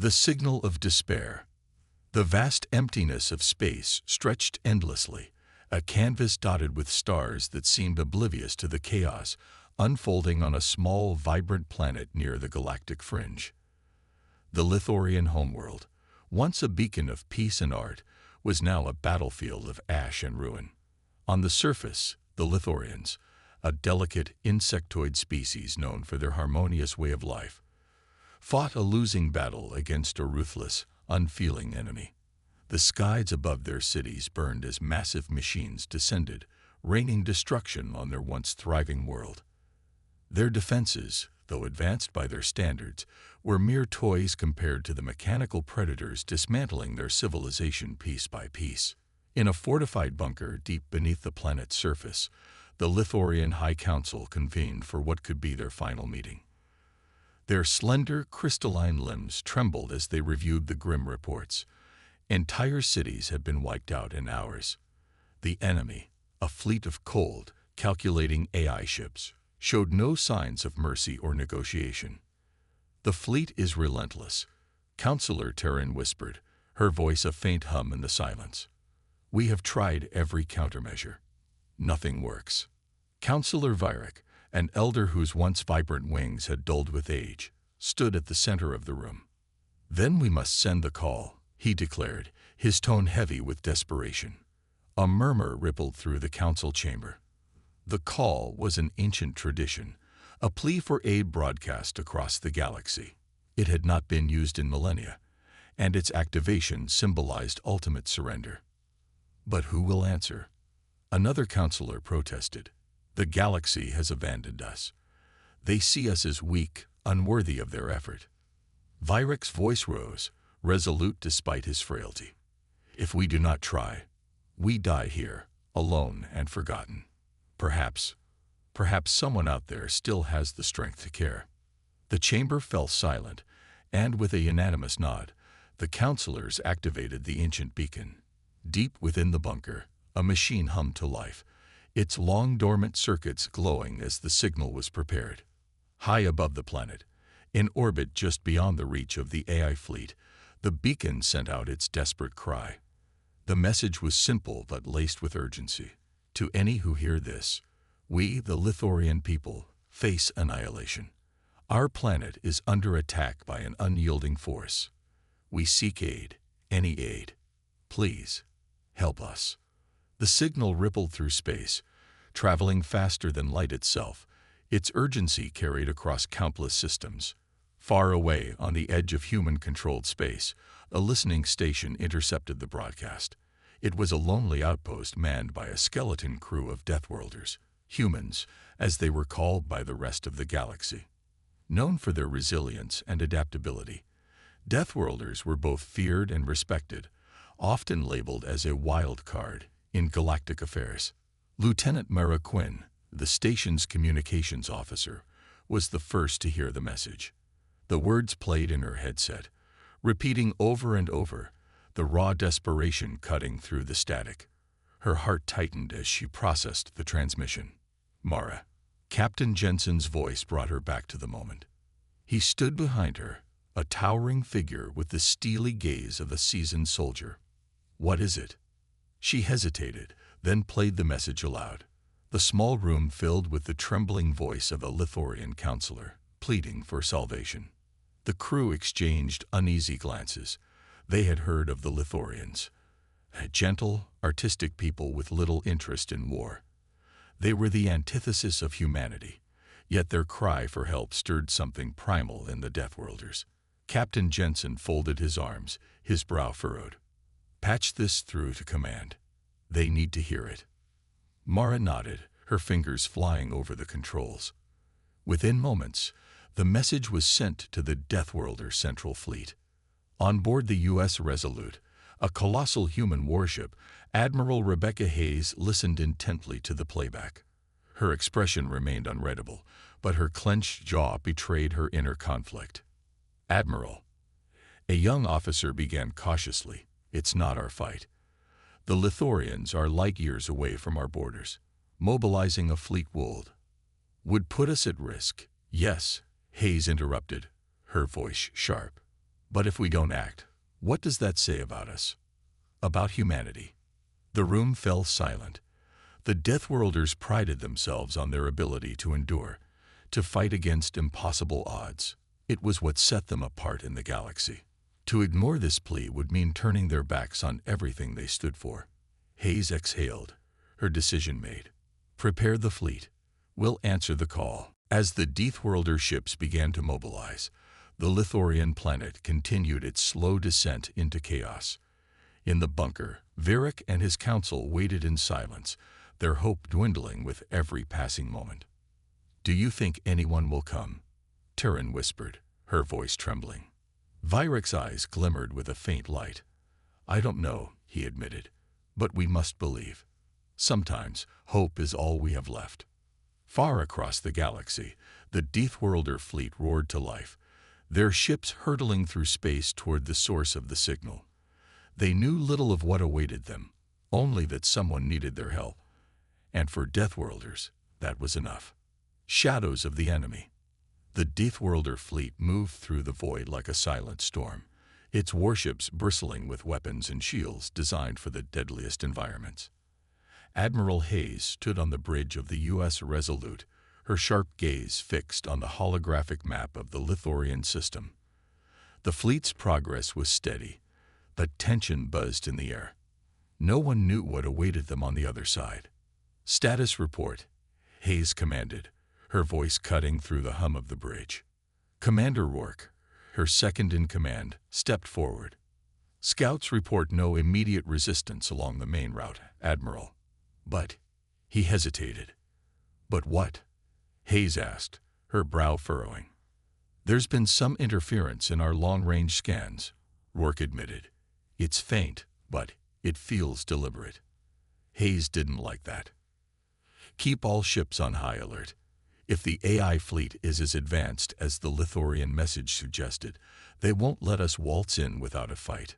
The signal of despair. The vast emptiness of space stretched endlessly, a canvas dotted with stars that seemed oblivious to the chaos unfolding on a small, vibrant planet near the galactic fringe. The Lithorian homeworld, once a beacon of peace and art, was now a battlefield of ash and ruin. On the surface, the Lithorians, a delicate insectoid species known for their harmonious way of life, fought a losing battle against a ruthless, unfeeling enemy. The skies above their cities burned as massive machines descended, raining destruction on their once thriving world. Their defenses, though advanced by their standards, were mere toys compared to the mechanical predators dismantling their civilization piece by piece. In a fortified bunker deep beneath the planet's surface, the Lithorian High Council convened for what could be their final meeting. Their slender, crystalline limbs trembled as they reviewed the grim reports. Entire cities had been wiped out in hours. The enemy, a fleet of cold, calculating AI ships, showed no signs of mercy or negotiation. "The fleet is relentless," Counselor Terran whispered, her voice a faint hum in the silence. "We have tried every countermeasure. Nothing works." Counselor Vyrek, an elder whose once vibrant wings had dulled with age, stood at the center of the room. "Then we must send the call," he declared, his tone heavy with desperation. A murmur rippled through the council chamber. The call was an ancient tradition, a plea for aid broadcast across the galaxy. It had not been used in millennia, and its activation symbolized ultimate surrender. "But who will answer?" Another counselor protested. "The galaxy has abandoned us. They see us as weak, unworthy of their effort." Vyrek's voice rose, resolute despite his frailty. "If we do not try, we die here, alone and forgotten. Perhaps someone out there still has the strength to care." The chamber fell silent, and with a unanimous nod, the counselors activated the ancient beacon. Deep within the bunker, a machine hummed to life, its long dormant circuits glowing as the signal was prepared. High above the planet, in orbit just beyond the reach of the AI fleet, the beacon sent out its desperate cry. The message was simple but laced with urgency. "To any who hear this, we, the Lithorian people, face annihilation. Our planet is under attack by an unyielding force. We seek aid, any aid. Please, help us." The signal rippled through space, traveling faster than light itself. Its urgency carried across countless systems. Far away on the edge of human-controlled space, a listening station intercepted the broadcast. It was a lonely outpost manned by a skeleton crew of Deathworlders, humans, as they were called by the rest of the galaxy. Known for their resilience and adaptability, Deathworlders were both feared and respected, often labeled as a wild card in galactic affairs. Lieutenant Mara Quinn, the station's communications officer, was the first to hear the message. The words played in her headset, repeating over and over, the raw desperation cutting through the static. Her heart tightened as she processed the transmission. "Mara." Captain Jensen's voice brought her back to the moment. He stood behind her, a towering figure with the steely gaze of a seasoned soldier. "What is it?" She hesitated, then played the message aloud. The small room filled with the trembling voice of a Lithorian counselor, pleading for salvation. The crew exchanged uneasy glances. They had heard of the Lithorians, gentle, artistic people with little interest in war. They were the antithesis of humanity, yet their cry for help stirred something primal in the Deathworlders. Captain Jensen folded his arms, his brow furrowed. "Patch this through to command. They need to hear it." Mara nodded, her fingers flying over the controls. Within moments, the message was sent to the Deathworlder Central Fleet. On board the U.S. Resolute, a colossal human warship, Admiral Rebecca Hayes listened intently to the playback. Her expression remained unreadable, but her clenched jaw betrayed her inner conflict. "Admiral," a young officer began cautiously, "it's not our fight. The Lithorians are light years away from our borders. Mobilizing a fleet would put us at risk." "Yes," Hayes interrupted, her voice sharp. But if we don't act, what does that say about us? About humanity? The room fell silent. The Deathworlders prided themselves on their ability to endure, to fight against impossible odds. It was what set them apart in the galaxy. To ignore this plea would mean turning their backs on everything they stood for. Hayes exhaled, her decision made. Prepare the fleet. We'll answer the call. As the Deathworlder ships began to mobilize, the Lithorian planet continued its slow descent into chaos. In the bunker, Varric and his council waited in silence, their hope dwindling with every passing moment. "Do you think anyone will come?" Terran whispered, her voice trembling. Varric's eyes glimmered with a faint light. "I don't know," he admitted, "but we must believe. Sometimes hope is all we have left." Far across the galaxy, the Deathworlder fleet roared to life, their ships hurtling through space toward the source of the signal. They knew little of what awaited them, only that someone needed their help. And for Deathworlders, that was enough. Shadows of the enemy. The Deathworlder fleet moved through the void like a silent storm, its warships bristling with weapons and shields designed for the deadliest environments. Admiral Hayes stood on the bridge of the U.S. Resolute, her sharp gaze fixed on the holographic map of the Lithorian system. The fleet's progress was steady, but tension buzzed in the air. No one knew what awaited them on the other side. "Status report," Hayes commanded, her voice cutting through the hum of the bridge. Commander Rourke, her second-in-command, stepped forward. "Scouts report no immediate resistance along the main route, Admiral." "But—" he hesitated. "But what?" Hayes asked, her brow furrowing. "There's been some interference in our long-range scans," Rourke admitted. "It's faint, but it feels deliberate." Hayes didn't like that. "Keep all ships on high alert. If the AI fleet is as advanced as the Lithorian message suggested, they won't let us waltz in without a fight."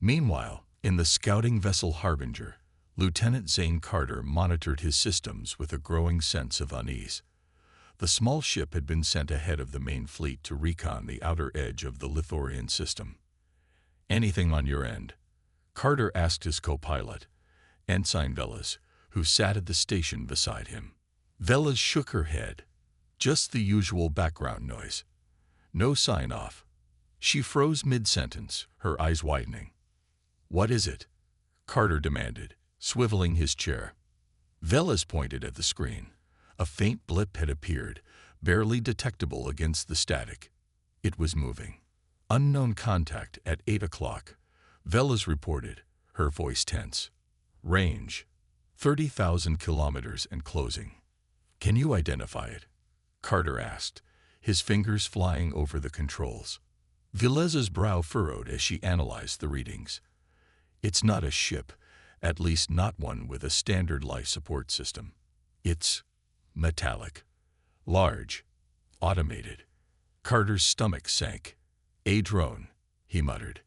Meanwhile, in the scouting vessel Harbinger, Lieutenant Zane Carter monitored his systems with a growing sense of unease. The small ship had been sent ahead of the main fleet to recon the outer edge of the Lithorian system. "Anything on your end?" Carter asked his co-pilot, Ensign Velas, who sat at the station beside him. Velas shook her head. "Just the usual background noise. No sign-off." She froze mid-sentence, her eyes widening. "What is it?" Carter demanded, swiveling his chair. Velas pointed at the screen. A faint blip had appeared, barely detectable against the static. It was moving. "Unknown contact at 8 o'clock, Velas reported, her voice tense. "Range, 30,000 kilometers and closing." "Can you identify it?" Carter asked, his fingers flying over the controls. Velez's brow furrowed as she analyzed the readings. "It's not a ship, at least not one with a standard life support system. It's metallic, large, automated." Carter's stomach sank. "A drone," he muttered.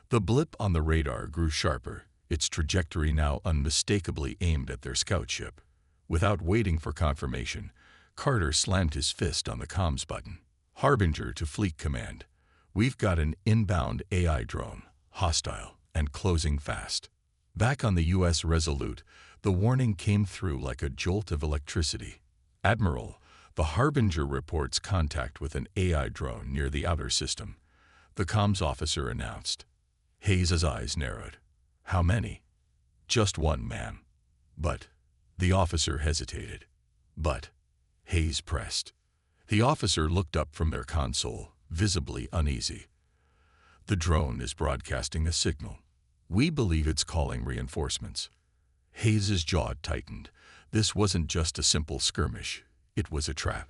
The blip on the radar grew sharper, its trajectory now unmistakably aimed at their scout ship. Without waiting for confirmation, Carter slammed his fist on the comms button. "Harbinger to Fleet Command. We've got an inbound AI drone, hostile, and closing fast." Back on the U.S. Resolute, the warning came through like a jolt of electricity. "Admiral, the Harbinger reports contact with an AI drone near the outer system," the comms officer announced. Hayes' eyes narrowed. "How many?" "Just one, ma'am." "But—" the officer hesitated. "But—" Hayes pressed. The officer looked up from their console, visibly uneasy. "The drone is broadcasting a signal. We believe it's calling reinforcements." Hayes' jaw tightened. This wasn't just a simple skirmish. It was a trap.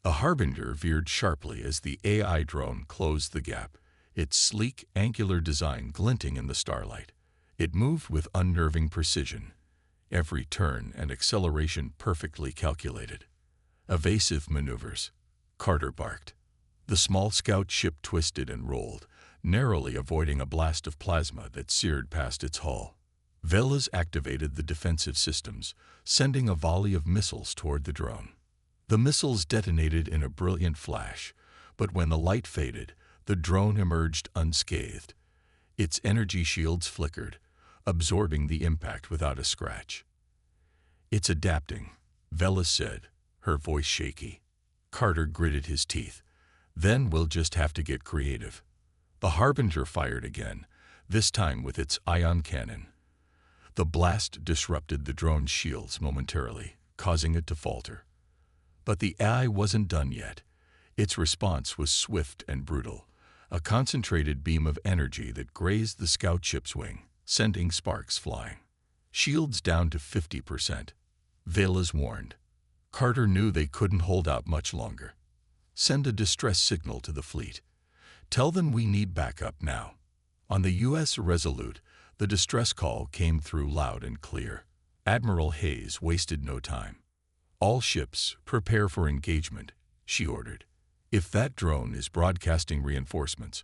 A Harbinger veered sharply as the AI drone closed the gap, its sleek, angular design glinting in the starlight. It moved with unnerving precision, every turn and acceleration perfectly calculated. "Evasive maneuvers," Carter barked. The small scout ship twisted and rolled, narrowly avoiding a blast of plasma that seared past its hull. Velas activated the defensive systems, sending a volley of missiles toward the drone. The missiles detonated in a brilliant flash, but when the light faded, The drone emerged unscathed. Its energy shields flickered, absorbing the impact without a scratch. "It's adapting," Vela said, her voice shaky. Carter gritted his teeth. "Then we'll just have to get creative." The Harbinger fired again, this time with its ion cannon. The blast disrupted the drone's shields momentarily, causing it to falter. But the AI wasn't done yet. Its response was swift and brutal, a concentrated beam of energy that grazed the scout ship's wing, sending sparks flying. "Shields down to 50%. Vela's warned. Carter knew they couldn't hold out much longer. "Send a distress signal to the fleet. Tell them we need backup now." On the U.S. Resolute, the distress call came through loud and clear. Admiral Hayes wasted no time. "All ships, prepare for engagement," she ordered. "If that drone is broadcasting reinforcements,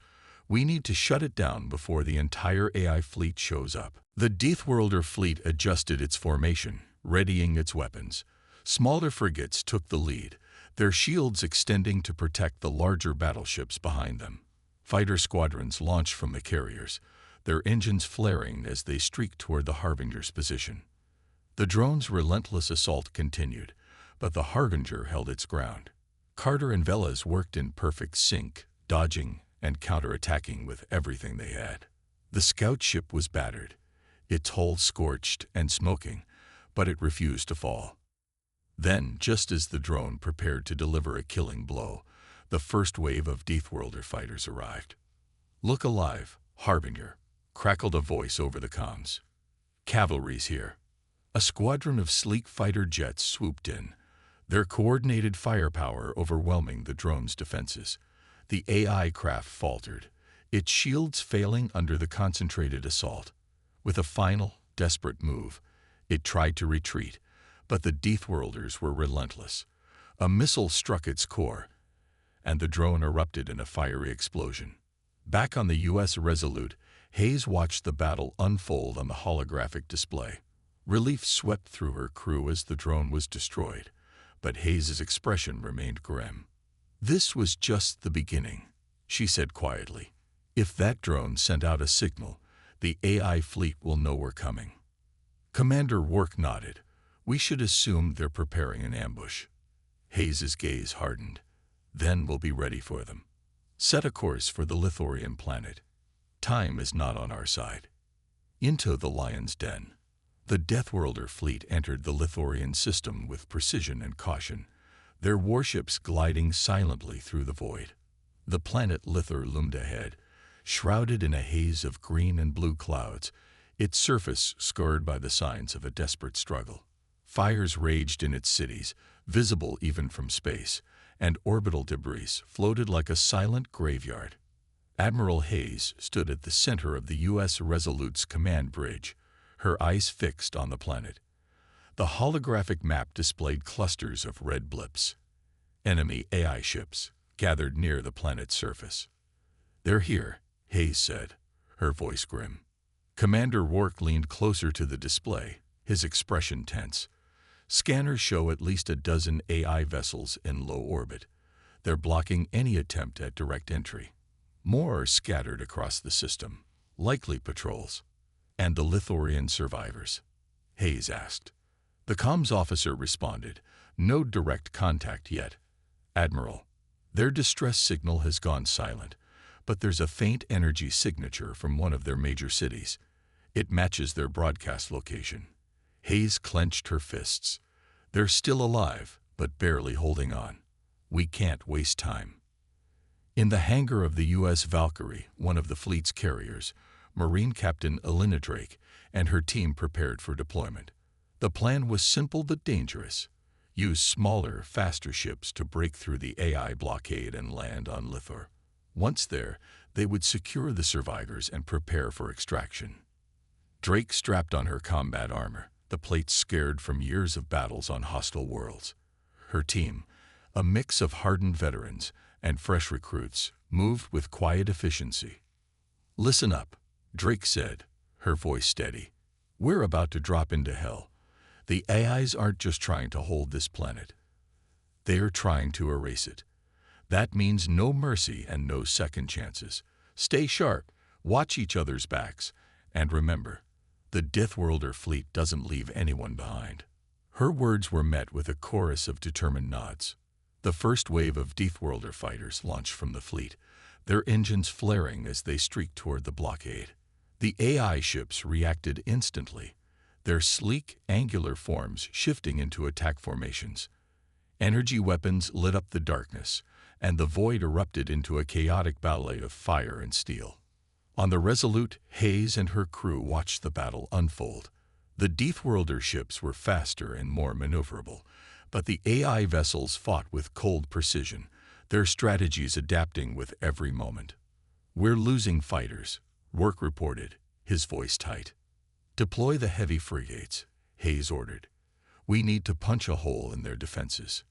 we need to shut it down before the entire AI fleet shows up." The Deathworlder fleet adjusted its formation, readying its weapons. Smaller frigates took the lead, their shields extending to protect the larger battleships behind them. Fighter squadrons launched from the carriers, their engines flaring as they streaked toward the Harbinger's position. The drone's relentless assault continued, but the Harbinger held its ground. Carter and Velas worked in perfect sync, dodging and counterattacking with everything they had. The scout ship was battered, its hull scorched and smoking, but it refused to fall. Then, just as the drone prepared to deliver a killing blow, the first wave of Deathworlder fighters arrived. "Look alive, Harbinger," crackled a voice over the comms. "Cavalry's here." A squadron of sleek fighter jets swooped in, their coordinated firepower overwhelming the drone's defenses. The AI craft faltered, its shields failing under the concentrated assault. With a final, desperate move, it tried to retreat, but the Deathworlders were relentless. A missile struck its core, and the drone erupted in a fiery explosion. Back on the U.S. Resolute, Hayes watched the battle unfold on the holographic display. Relief swept through her crew as the drone was destroyed, but Hayes's expression remained grim. "This was just the beginning," she said quietly. "If that drone sent out a signal, the AI fleet will know we're coming." Commander Work nodded. "We should assume they're preparing an ambush." Hayes's gaze hardened. "Then we'll be ready for them. Set a course for the Lithorian planet. Time is not on our side." Into the Lion's Den. The Deathworlder fleet entered the Lithorian system with precision and caution, their warships gliding silently through the void. The planet Lithor loomed ahead, shrouded in a haze of green and blue clouds, its surface scarred by the signs of a desperate struggle. Fires raged in its cities, visible even from space, and orbital debris floated like a silent graveyard. Admiral Hayes stood at the center of the U.S. Resolute's command bridge, her eyes fixed on the planet. The holographic map displayed clusters of red blips. Enemy AI ships gathered near the planet's surface. "They're here," Hayes said, her voice grim. Commander Work leaned closer to the display, his expression tense. "Scanners show at least a dozen AI vessels in low orbit. They're blocking any attempt at direct entry. More are scattered across the system, likely patrols." "And the Lithorian survivors?" Hayes asked. The comms officer responded, "No direct contact yet, Admiral. Their distress signal has gone silent, but there's a faint energy signature from one of their major cities. It matches their broadcast location." Hayes clenched her fists. "They're still alive, but barely holding on. We can't waste time." In the hangar of the U.S. Valkyrie, one of the fleet's carriers, Marine Captain Elena Drake and her team prepared for deployment. The plan was simple but dangerous. Use smaller, faster ships to break through the AI blockade and land on Lithor. Once there, they would secure the survivors and prepare for extraction. Drake strapped on her combat armor, the plates scarred from years of battles on hostile worlds. Her team, a mix of hardened veterans and fresh recruits, moved with quiet efficiency. "Listen up," Drake said, her voice steady. "We're about to drop into hell. The AIs aren't just trying to hold this planet. They are trying to erase it. That means no mercy and no second chances. Stay sharp, watch each other's backs, and remember, the Deathworlder fleet doesn't leave anyone behind. Her words were met with a chorus of determined nods. The first wave of Deathworlder fighters launched from the fleet, their engines flaring as they streaked toward the blockade. The AI ships reacted instantly, their sleek, angular forms shifting into attack formations. Energy weapons lit up the darkness, and the void erupted into a chaotic ballet of fire and steel. On the Resolute, Hayes and her crew watched the battle unfold. The Deathworlder ships were faster and more maneuverable, but the AI vessels fought with cold precision, their strategies adapting with every moment. "We're losing fighters," Work reported, his voice tight. "Deploy the heavy frigates," Hayes ordered. "We need to punch a hole in their defenses."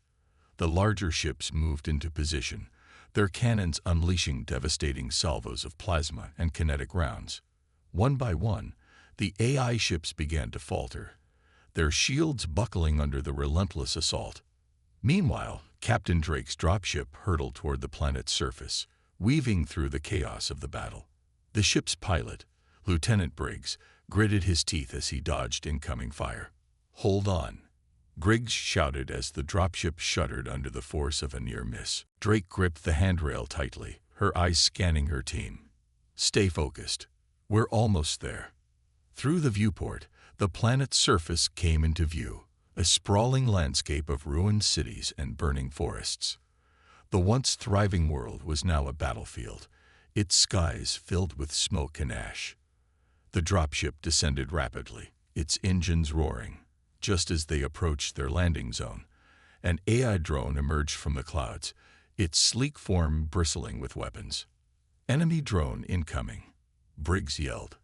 The larger ships moved into position, their cannons unleashing devastating salvos of plasma and kinetic rounds. One by one, the AI ships began to falter, their shields buckling under the relentless assault. Meanwhile, Captain Drake's dropship hurtled toward the planet's surface, weaving through the chaos of the battle. The ship's pilot, Lieutenant Briggs, gritted his teeth as he dodged incoming fire. "Hold on," Briggs shouted as the dropship shuddered under the force of a near miss. Drake gripped the handrail tightly, her eyes scanning her team. "Stay focused. We're almost there." Through the viewport, the planet's surface came into view, a sprawling landscape of ruined cities and burning forests. The once thriving world was now a battlefield, its skies filled with smoke and ash. The dropship descended rapidly, its engines roaring. Just as they approached their landing zone, an AI drone emerged from the clouds, its sleek form bristling with weapons. "Enemy drone incoming," Briggs yelled.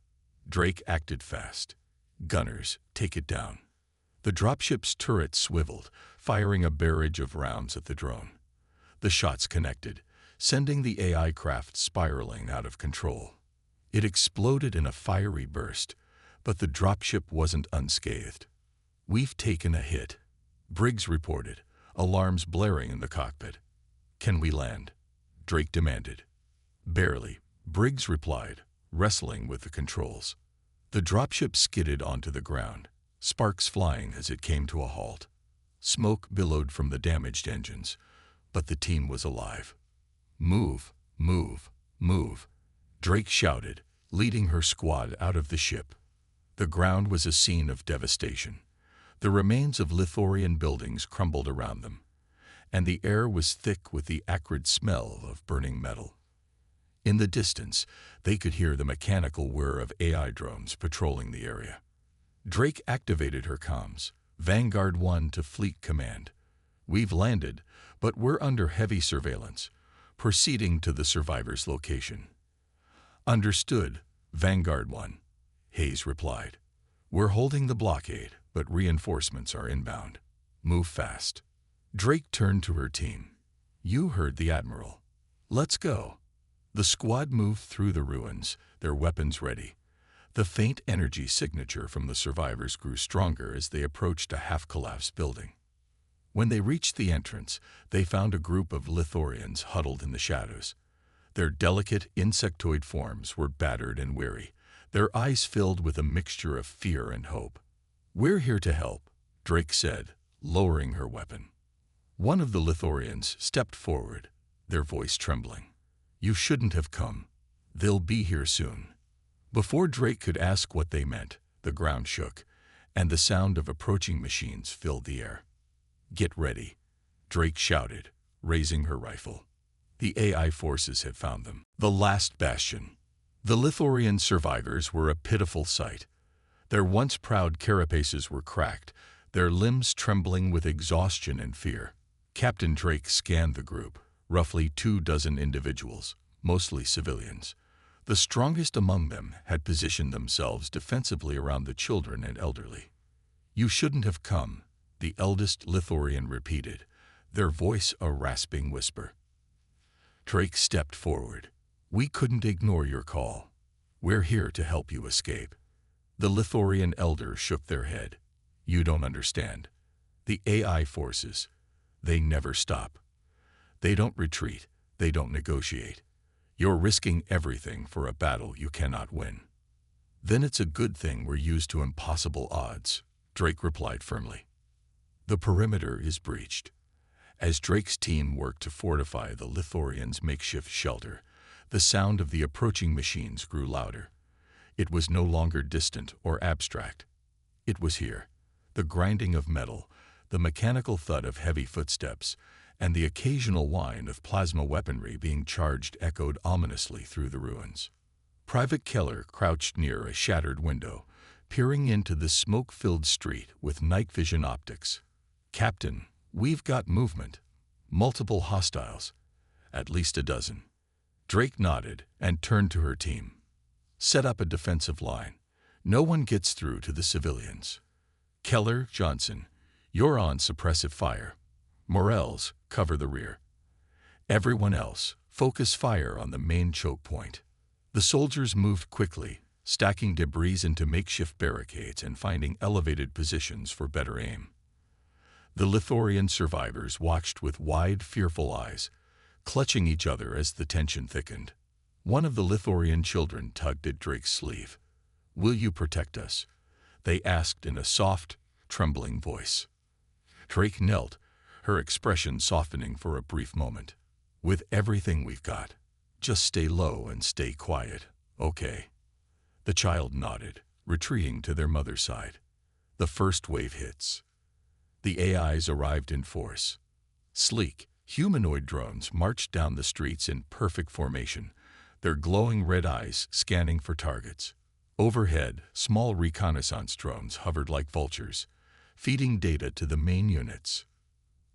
Drake acted fast. "Gunners, take it down." The dropship's turret swiveled, firing a barrage of rounds at the drone. The shots connected, sending the AI craft spiraling out of control. It exploded in a fiery burst, but the dropship wasn't unscathed. "We've taken a hit," Briggs reported, alarms blaring in the cockpit. "Can we land?" Drake demanded. "Barely," Briggs replied, wrestling with the controls. The dropship skidded onto the ground, sparks flying as it came to a halt. Smoke billowed from the damaged engines, but the team was alive. "Move, move, move," Drake shouted, leading her squad out of the ship. The ground was a scene of devastation. The remains of Lithorian buildings crumbled around them, and the air was thick with the acrid smell of burning metal. In the distance, they could hear the mechanical whir of AI drones patrolling the area. Drake activated her comms, Vanguard 1 to Fleet Command. "We've landed, but we're under heavy surveillance. Proceeding to the survivors' location." "Understood, Vanguard 1, Hayes replied. "We're holding the blockade, but reinforcements are inbound. Move fast." Drake turned to her team. "You heard the Admiral. Let's go." The squad moved through the ruins, their weapons ready. The faint energy signature from the survivors grew stronger as they approached a half-collapsed building. When they reached the entrance, they found a group of Lithorians huddled in the shadows. Their delicate, insectoid forms were battered and weary, their eyes filled with a mixture of fear and hope. "We're here to help," Drake said, lowering her weapon. One of the Lithorians stepped forward, their voice trembling. "You shouldn't have come. They'll be here soon." Before Drake could ask what they meant, the ground shook, and the sound of approaching machines filled the air. "Get ready," Drake shouted, raising her rifle. The AI forces had found them. The last bastion. The Lithorian survivors were a pitiful sight. Their once proud carapaces were cracked, their limbs trembling with exhaustion and fear. Captain Drake scanned the group, roughly 24 individuals, mostly civilians. The strongest among them had positioned themselves defensively around the children and elderly. "You shouldn't have come," the eldest Lithorian repeated, their voice a rasping whisper. Drake stepped forward. "We couldn't ignore your call. We're here to help you escape." The Lithorian elders shook their head. "You don't understand. The AI forces, they never stop. They don't retreat. They don't negotiate. You're risking everything for a battle you cannot win. Then it's a good thing we're used to impossible odds, Drake replied firmly. The perimeter is breached. As Drake's team worked to fortify the Lithorians' makeshift shelter, the sound of the approaching machines grew louder. It was no longer distant or abstract. It was here. The grinding of metal, the mechanical thud of heavy footsteps, and the occasional whine of plasma weaponry being charged echoed ominously through the ruins. Private Keller crouched near a shattered window, peering into the smoke-filled street with night vision optics. "Captain, we've got movement. Multiple hostiles. At least a dozen." Drake nodded and turned to her team. "Set up a defensive line. No one gets through to the civilians. Keller, Johnson, you're on suppressive fire. Morels, cover the rear. Everyone else, focus fire on the main choke point." The soldiers moved quickly, stacking debris into makeshift barricades and finding elevated positions for better aim. The Lithorian survivors watched with wide, fearful eyes, clutching each other as the tension thickened. One of the Lithorian children tugged at Drake's sleeve. "Will you protect us?" they asked in a soft, trembling voice. Drake knelt, her expression softening for a brief moment. "With everything we've got. Just stay low and stay quiet, okay?" The child nodded, retreating to their mother's side. The first wave hits. The AIs arrived in force. Sleek, humanoid drones marched down the streets in perfect formation, their glowing red eyes scanning for targets. Overhead, small reconnaissance drones hovered like vultures, feeding data to the main units.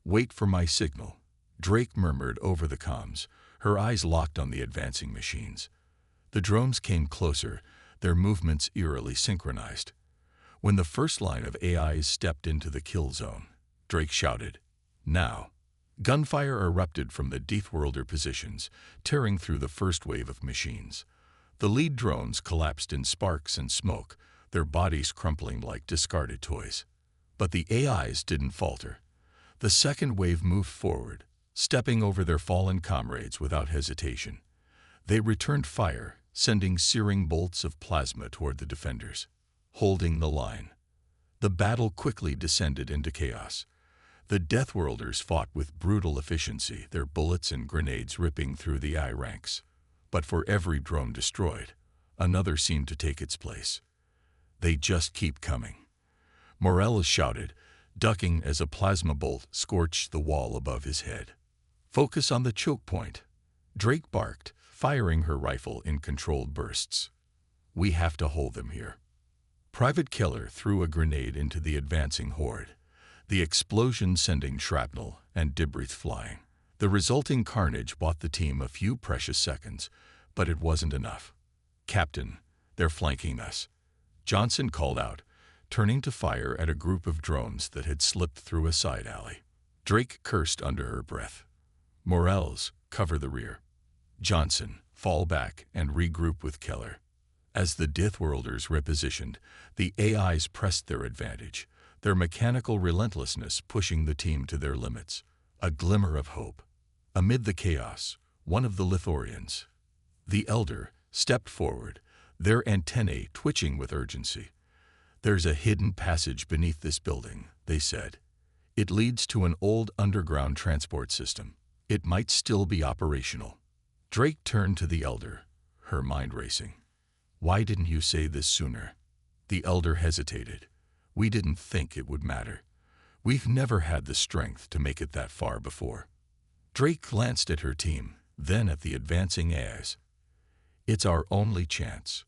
"Wait for my signal," Drake murmured over the comms, her eyes locked on the advancing machines. The drones came closer, their movements eerily synchronized. When the first line of AIs stepped into the kill zone, Drake shouted, "Now!" Gunfire erupted from the Deathworlder positions, tearing through the first wave of machines. The lead drones collapsed in sparks and smoke, their bodies crumpling like discarded toys. But the AIs didn't falter. The second wave moved forward, stepping over their fallen comrades without hesitation. They returned fire, sending searing bolts of plasma toward the defenders, holding the line. The battle quickly descended into chaos. The Deathworlders fought with brutal efficiency, their bullets and grenades ripping through the AI ranks. But for every drone destroyed, another seemed to take its place. "They just keep coming," Morales shouted, ducking as a plasma bolt scorched the wall above his head. "Focus on the choke point," Drake barked, firing her rifle in controlled bursts. "We have to hold them here." Private Keller threw a grenade into the advancing horde, the explosion sending shrapnel and debris flying. The resulting carnage bought the team a few precious seconds, but it wasn't enough. "Captain, they're flanking us," Johnson called out, turning to fire at a group of drones that had slipped through a side alley. Drake cursed under her breath. "Morels, cover the rear. Johnson, fall back and regroup with Keller." As the Deathworlders repositioned, the AIs pressed their advantage, their mechanical relentlessness pushing the team to their limits. A glimmer of hope. Amid the chaos, one of the Lithorians, the Elder, stepped forward, their antennae twitching with urgency. "There's a hidden passage beneath this building," they said. "It leads to an old underground transport system. It might still be operational." Drake turned to the Elder, her mind racing. "Why didn't you say this sooner?" The Elder hesitated. "We didn't think it would matter. We've never had the strength to make it that far before." Drake glanced at her team, then at the advancing AIs. "It's our only chance.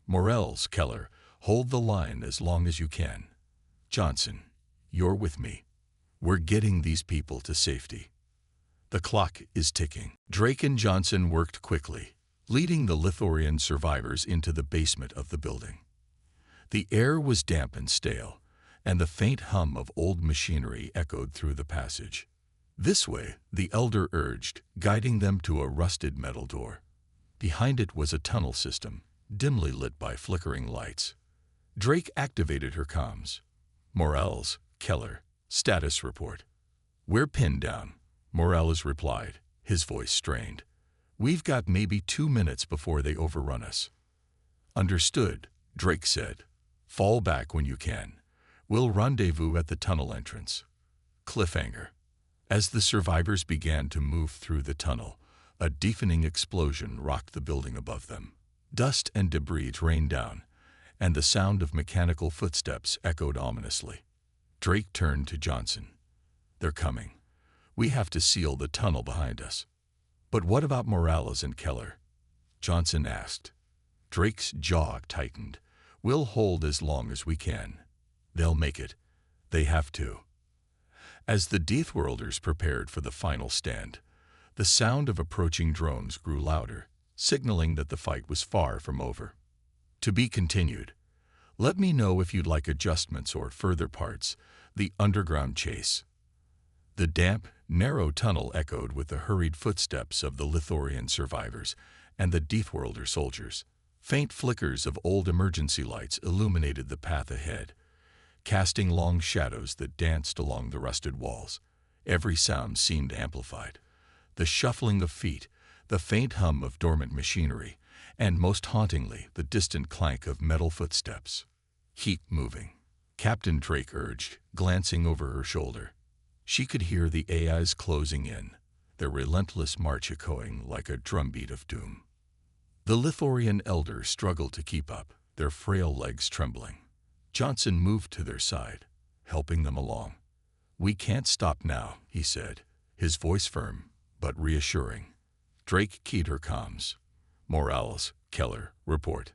Morels, Keller, hold the line as long as you can. Johnson, you're with me. We're getting these people to safety." The clock is ticking. Drake and Johnson worked quickly, leading the Lithorian survivors into the basement of the building. The air was damp and stale, and the faint hum of old machinery echoed through the passage. "This way," the Elder urged, guiding them to a rusted metal door. Behind it was a tunnel system, dimly lit by flickering lights. Drake activated her comms. "Morels, Keller, status report." "We're pinned down. Morales replied, his voice strained. "We've got maybe 2 minutes before they overrun us." "Understood," Drake said. "Fall back when you can. We'll rendezvous at the tunnel entrance." Cliffhanger. As the survivors began to move through the tunnel, a deafening explosion rocked the building above them. Dust and debris rained down, and the sound of mechanical footsteps echoed ominously. Drake turned to Johnson. "They're coming. We have to seal the tunnel behind us." "But what about Morales and Keller?" Johnson asked. Drake's jaw tightened. "We'll hold as long as we can. They'll make it. They have to." As the Deathworlders prepared for the final stand, the sound of approaching drones grew louder, signaling that the fight was far from over. "To be continued. Let me know if you'd like adjustments or further parts. The underground chase." The damp, narrow tunnel echoed with the hurried footsteps of the Lithorian survivors and the Deathworlder soldiers. Faint flickers of old emergency lights illuminated the path ahead, casting long shadows that danced along the rusted walls. Every sound seemed amplified. The shuffling of feet, the faint hum of dormant machinery, and most hauntingly, the distant clank of metal footsteps. "Keep moving," Captain Drake urged, glancing over her shoulder. She could hear the AIs closing in, their relentless march echoing like a drumbeat of doom. The Lithorian elders struggled to keep up, their frail legs trembling. Johnson moved to their side, helping them along. "We can't stop now," he said, his voice firm but reassuring. Drake keyed her comms. "Morales, Keller, report."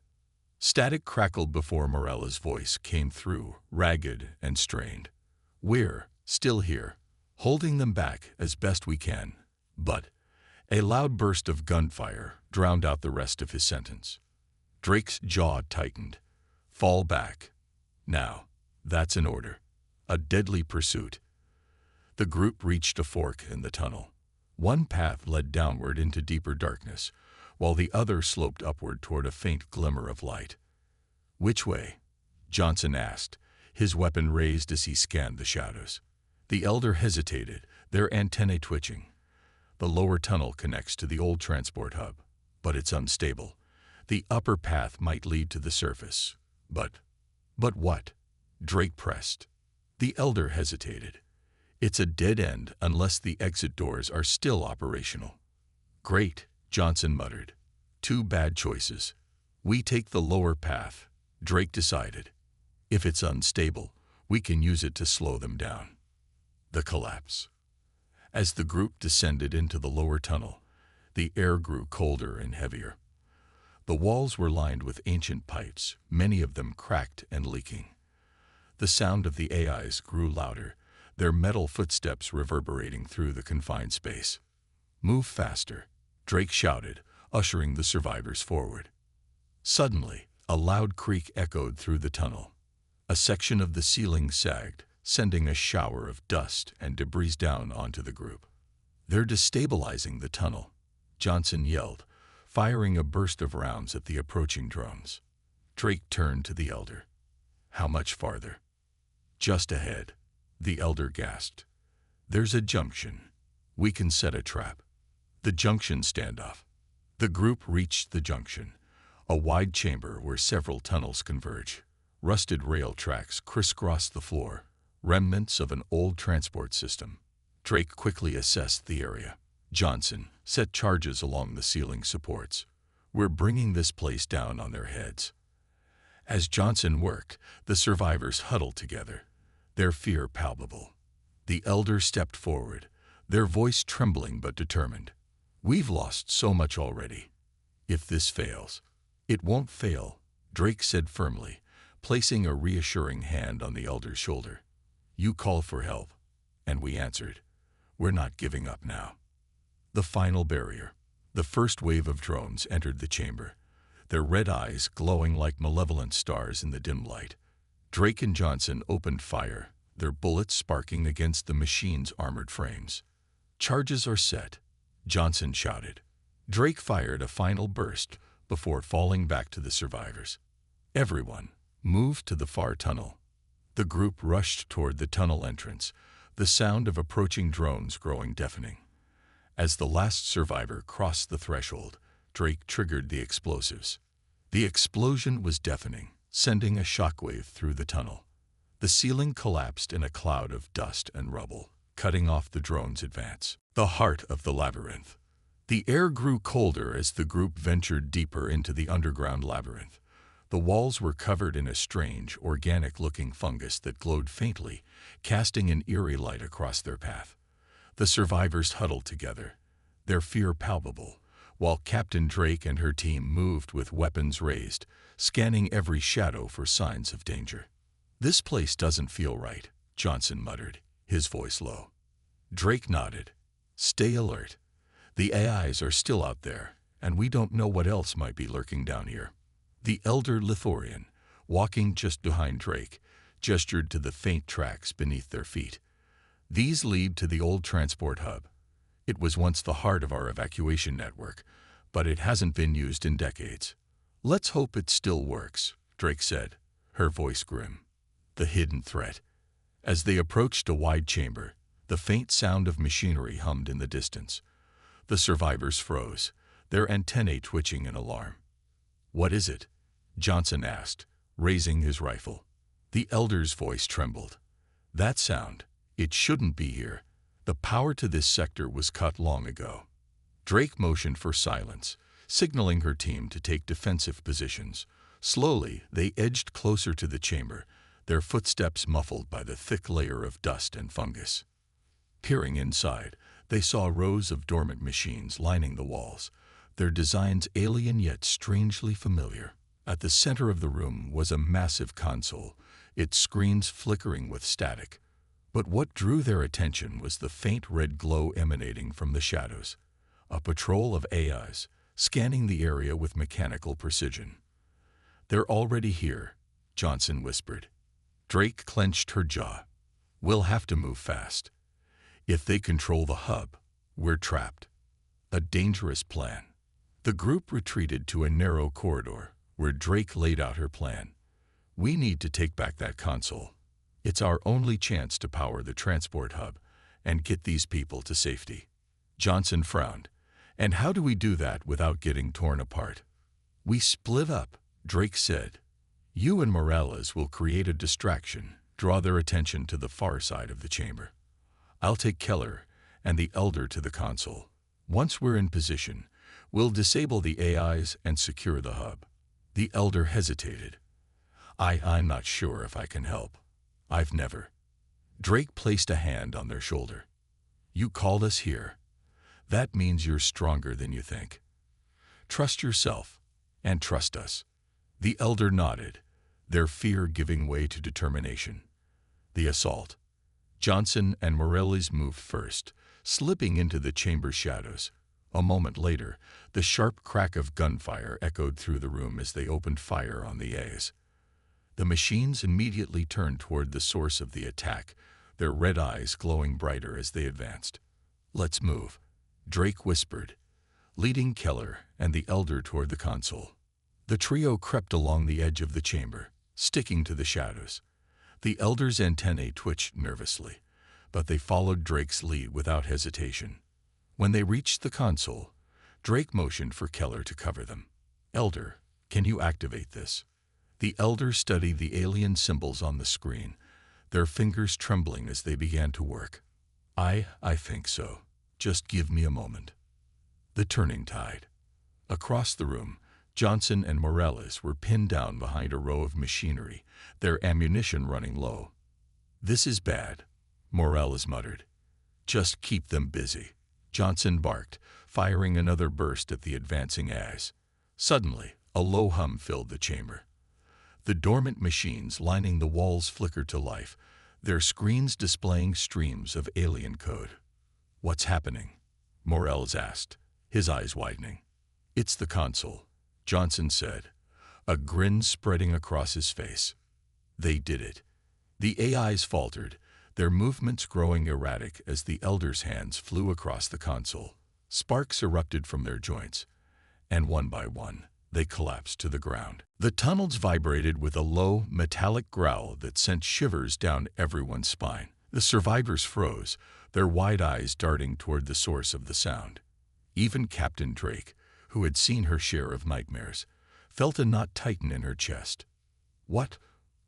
Static crackled before Morales' voice came through, ragged and strained. "We're still here, holding them back as best we can, but..." A loud burst of gunfire drowned out the rest of his sentence. Drake's jaw tightened. "Fall back. Now, that's an order. A deadly pursuit." The group reached a fork in the tunnel. One path led downward into deeper darkness, while the other sloped upward toward a faint glimmer of light. "Which way?" Johnson asked, his weapon raised as he scanned the shadows. The elder hesitated, their antennae twitching. "The lower tunnel connects to the old transport hub, but it's unstable. The upper path might lead to the surface. But what?" Drake pressed. The elder hesitated. "It's a dead end unless the exit doors are still operational." "Great," Johnson muttered. "Two bad choices. We take the lower path," Drake decided. "If it's unstable, we can use it to slow them down." The collapse. As the group descended into the lower tunnel, the air grew colder and heavier. The walls were lined with ancient pipes, many of them cracked and leaking. The sound of the AIs grew louder, their metal footsteps reverberating through the confined space. "Move faster," Drake shouted, ushering the survivors forward. Suddenly, a loud creak echoed through the tunnel. A section of the ceiling sagged, sending a shower of dust and debris down onto the group. "They're destabilizing the tunnel," Johnson yelled, firing a burst of rounds at the approaching drones. Drake turned to the elder. "How much farther?" "Just ahead," the elder gasped. "There's a junction. We can set a trap." The junction standoff. The group reached the junction, a wide chamber where several tunnels converge. Rusted rail tracks crisscrossed the floor, remnants of an old transport system. Drake quickly assessed the area. "Johnson, set charges along the ceiling supports. We're bringing this place down on their heads." As Johnson worked, the survivors huddled together, their fear palpable. The elder stepped forward, their voice trembling but determined. "We've lost so much already. If this fails..." "It won't fail," Drake said firmly, placing a reassuring hand on the elder's shoulder. "You called for help, and we answered. We're not giving up now." The final barrier. The first wave of drones entered the chamber, their red eyes glowing like malevolent stars in the dim light. Drake and Johnson opened fire, their bullets sparking against the machine's armored frames. "Charges are set," Johnson shouted. Drake fired a final burst before falling back to the survivors. "Everyone, move to the far tunnel." The group rushed toward the tunnel entrance, the sound of approaching drones growing deafening. As the last survivor crossed the threshold, Drake triggered the explosives. The explosion was deafening, sending a shockwave through the tunnel. The ceiling collapsed in a cloud of dust and rubble, cutting off the drone's advance. The heart of the labyrinth. The air grew colder as the group ventured deeper into the underground labyrinth. The walls were covered in a strange, organic-looking fungus that glowed faintly, casting an eerie light across their path. The survivors huddled together, their fear palpable, while Captain Drake and her team moved with weapons raised, scanning every shadow for signs of danger. "This place doesn't feel right," Johnson muttered, his voice low. Drake nodded. "Stay alert. The AIs are still out there, and we don't know what else might be lurking down here." The elder Lithorian, walking just behind Drake, gestured to the faint tracks beneath their feet. "These lead to the old transport hub. It was once the heart of our evacuation network, but it hasn't been used in decades." "Let's hope it still works," Drake said, her voice grim. The hidden threat. As they approached a wide chamber, the faint sound of machinery hummed in the distance. The survivors froze, their antennae twitching in alarm. "What is it?" Johnson asked, raising his rifle. The elder's voice trembled. "That sound. It shouldn't be here. The power to this sector was cut long ago." Drake motioned for silence, signaling her team to take defensive positions. Slowly, they edged closer to the chamber, their footsteps muffled by the thick layer of dust and fungus. Peering inside, they saw rows of dormant machines lining the walls, their designs alien yet strangely familiar. At the center of the room was a massive console, its screens flickering with static. But what drew their attention was the faint red glow emanating from the shadows. A patrol of AIs, scanning the area with mechanical precision. "They're already here," Johnson whispered. Drake clenched her jaw. "We'll have to move fast. If they control the hub, we're trapped." A dangerous plan. The group retreated to a narrow corridor, where Drake laid out her plan. "We need to take back that console. It's our only chance to power the transport hub and get these people to safety." Johnson frowned. "And how do we do that without getting torn apart?" "We split up," Drake said. "You and Morales will create a distraction, draw their attention to the far side of the chamber. I'll take Keller and the Elder to the console. Once we're in position, we'll disable the AIs and secure the hub." The Elder hesitated. I'm not sure if I can help. I've never." Drake placed a hand on their shoulder. "You called us here. That means you're stronger than you think. Trust yourself, and trust us." The Elder nodded, their fear giving way to determination. The assault. Johnson and Morales moved first, slipping into the chamber shadows. A moment later, the sharp crack of gunfire echoed through the room as they opened fire on the A's. The machines immediately turned toward the source of the attack, their red eyes glowing brighter as they advanced. "Let's move," Drake whispered, leading Keller and the Elder toward the console. The trio crept along the edge of the chamber, sticking to the shadows. The Elder's antennae twitched nervously, but they followed Drake's lead without hesitation. When they reached the console, Drake motioned for Keller to cover them. "Elder, can you activate this?" The Elder studied the alien symbols on the screen, their fingers trembling as they began to work. I think so. Just give me a moment." The turning tide. Across the room, Johnson and Morales were pinned down behind a row of machinery, their ammunition running low. "This is bad," Morales muttered. "Just keep them busy," Johnson barked, firing another burst at the advancing AIs. Suddenly, a low hum filled the chamber. The dormant machines lining the walls flickered to life, their screens displaying streams of alien code. "What's happening?" Morales asked, his eyes widening. "It's the console," Johnson said, a grin spreading across his face. They did it. The AIs faltered, their movements growing erratic as the Elder's hands flew across the console. Sparks erupted from their joints, and one by one, they collapsed to the ground. The tunnels vibrated with a low, metallic growl that sent shivers down everyone's spine. The survivors froze, their wide eyes darting toward the source of the sound. Even Captain Drake, who had seen her share of nightmares, felt a knot tighten in her chest. What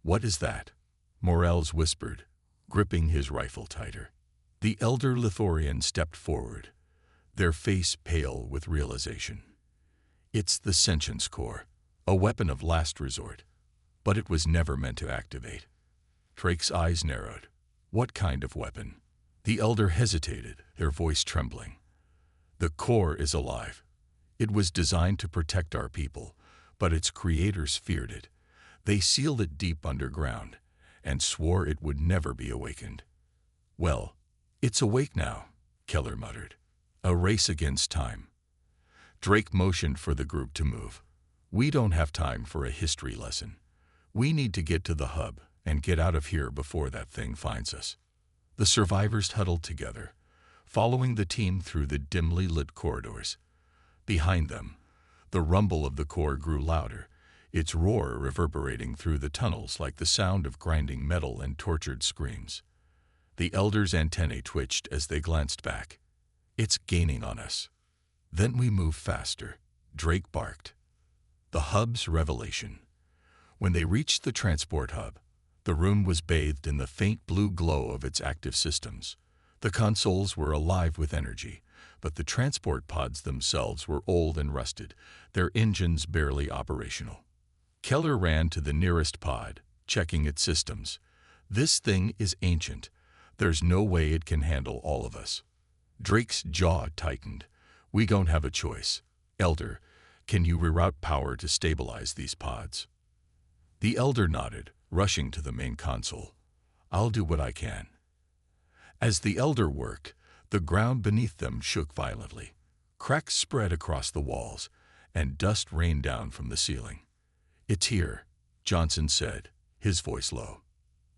is that?" Morels whispered, gripping his rifle tighter. The elder Lithorian stepped forward, their face pale with realization. "It's the sentience core, a weapon of last resort, but it was never meant to activate." Drake's eyes narrowed. "What kind of weapon?" The elder hesitated, their voice trembling. "The core is alive. It was designed to protect our people, but its creators feared it. They sealed it deep underground and swore it would never be awakened." "Well, it's awake now," Keller muttered. "A race against time." Drake motioned for the group to move. "We don't have time for a history lesson. We need to get to the hub and get out of here before that thing finds us." The survivors huddled together, following the team through the dimly lit corridors. Behind them, the rumble of the core grew louder, its roar reverberating through the tunnels like the sound of grinding metal and tortured screams. The elder's antennae twitched as they glanced back. "It's gaining on us." "Then we move faster," Drake barked. The hub's revelation. When they reached the transport hub, the room was bathed in the faint blue glow of its active systems. The consoles were alive with energy, but the transport pods themselves were old and rusted, their engines barely operational. Keller ran to the nearest pod, checking its systems. "This thing is ancient. There's no way it can handle all of us." Drake's jaw tightened. "We don't have a choice. Elder, can you reroute power to stabilize these pods?" The elder nodded, rushing to the main console. "I'll do what I can." As the elder worked, the ground beneath them shook violently. Cracks spread across the walls, and dust rained down from the ceiling. "It's here," Johnson said, his voice low.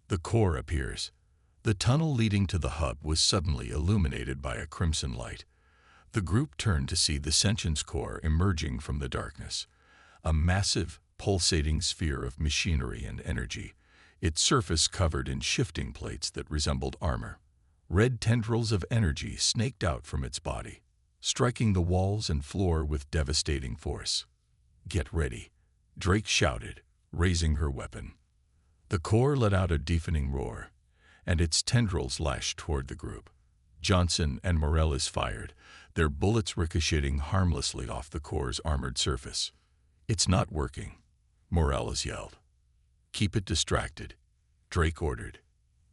"The core appears." The tunnel leading to the hub was suddenly illuminated by a crimson light. The group turned to see the sentience core emerging from the darkness, a massive, pulsating sphere of machinery and energy, its surface covered in shifting plates that resembled armor. Red tendrils of energy snaked out from its body, striking the walls and floor with devastating force. "Get ready," Drake shouted, raising her weapon. The core let out a deafening roar, and its tendrils lashed toward the group. Johnson and Morales fired, their bullets ricocheting harmlessly off the core's armored surface. "It's not working," Morales yelled. "Keep it distracted," Drake ordered.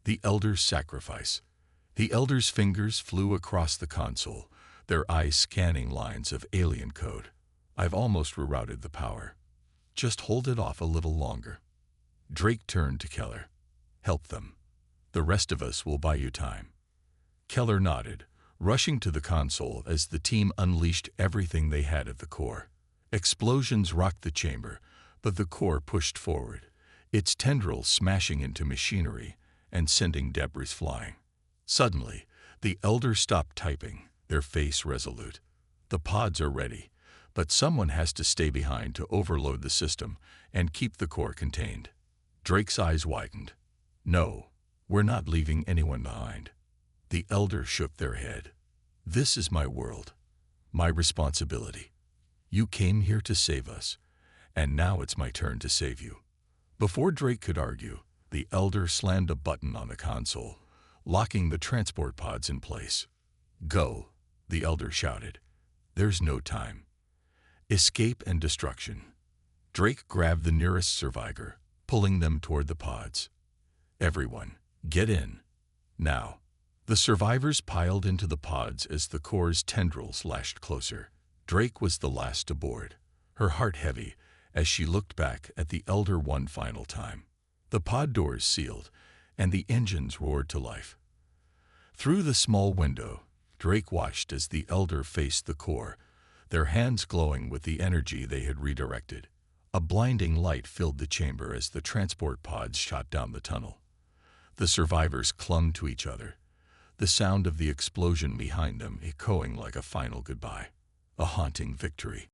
The elder's sacrifice. The elder's fingers flew across the console, their eyes scanning lines of alien code. "I've almost rerouted the power. Just hold it off a little longer." Drake turned to Keller. "Help them. The rest of us will buy you time." Keller nodded, rushing to the console as the team unleashed everything they had at the core. Explosions rocked the chamber, but the core pushed forward, its tendrils smashing into machinery and sending debris flying. Suddenly, the elder stopped typing, their face resolute. "The pods are ready, but someone has to stay behind to overload the system and keep the core contained." Drake's eyes widened. "No, we're not leaving anyone behind." The elder shook their head. "This is my world, my responsibility. You came here to save us, and now it's my turn to save you." Before Drake could argue, the elder slammed a button on the console, locking the transport pods in place. "Go," the elder shouted. "There's no time. Escape and destruction." Drake grabbed the nearest survivor, pulling them toward the pods. "Everyone, get in. Now." The survivors piled into the pods as the core's tendrils lashed closer. Drake was the last aboard, her heart heavy as she looked back at the elder one final time. The pod doors sealed, and the engines roared to life. Through the small window, Drake watched as the elder faced the core, their hands glowing with the energy they had redirected. A blinding light filled the chamber as the transport pods shot down the tunnel. The survivors clung to each other, the sound of the explosion behind them echoing like a final goodbye, a haunting victory.